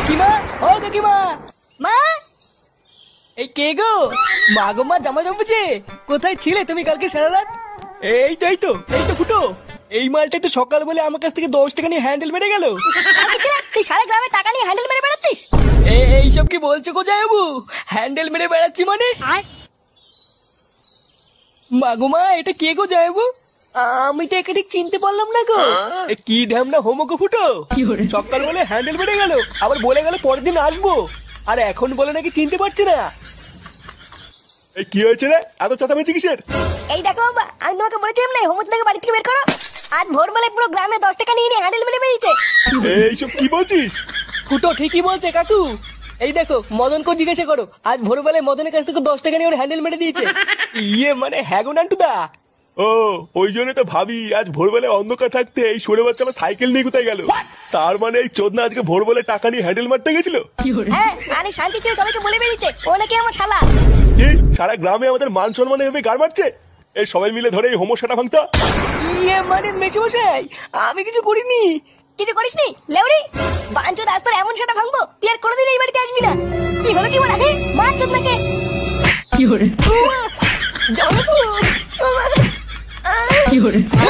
কাকিমা, ও কাকিমা। মা, এই কে গো? মা গো মা, জামা জমেছে। কোথায় ছিলে তুমি কালকে সারা রাত? এই তো ফুটো। এই মালটাই তো সকাল বলে আমার কাছ থেকে 10 টাকা নিয়ে হ্যান্ডেল মেরে গেল। তুই সারা গ্রামে টাকা নিয়ে হ্যান্ডেল মেরে বেড়াচ্ছিস? এইসব কি বলছো কোথায় বাবু? হ্যান্ডেল মেরে বেড়াচ্ছি মানে? মা গো মা, এটা কে গো যাইবু? আমি তো একে ঠিক চিনতে পারলাম না গো। কি ঢ্যামনা হোমো গো ফুটো। সকাল বলে হ্যান্ডেল মেরে গেল, আবার বলে গেল পরের দিন আসবো, আর এখন বলে নাকি চিনতে পারছি না। এই কি হয়েছে রে, এত চেঁচামেচি কিসের? এই দেখো বাবা, আমি তোমাকে বলেছিলাম না হোমচুদাকে বাড়ি থেকে বের করো। আজ ভোরবেলায় পুরো গ্রামে 10 টাকা নিয়ে হ্যান্ডেল মেরে বেরিয়েছে। এইসব কি বলছিস? ফুটো ঠিকই বলছে কাকু। এই দেখো, মদনকে জিজ্ঞাসা করো, আজ ভোরবেলায় মদনের কাছ থেকে 10 টাকা নিয়ে ওর হ্যান্ডেল মেরে দিয়েছে। ইয়ে মানে হ্যাঁ গো নান্টুদা। ও ওই জন্য তো ভাবি আজ ভোরবেলায় অন্ধকার থাকতে এই সরে বাচ্চা আমার সাইকেল নিয়ে কোথায় গেল। তার মানে এই চোদনা আজকে ভোরবেলায় টাকা নিয়ে হ্যান্ডেল মারতে গেছিল। হ্যাঁ, আরে শান্তি ছিল, সবাইকে বলে বেরিয়েছে ও নাকি আমার শালা। কি সারা গ্রামে আমাদের মান সম্মান এভাবে গাড় মারছে? এই সবাই মিলে ধরে এই হোমোসাটা ভাঙতা। ইয়ে মানে মেশমশাই, আমি কিছু করিনি। কিছু করিসনি লেউড়ি? বাঞ্চোদ আজ তোর এমন সেটা ভাঙবো তুই আর কোনোদিন এই বাড়িতে আসবি না। কি হলো কি বলা? বাঞ্চোদ নাকি? কি হরে?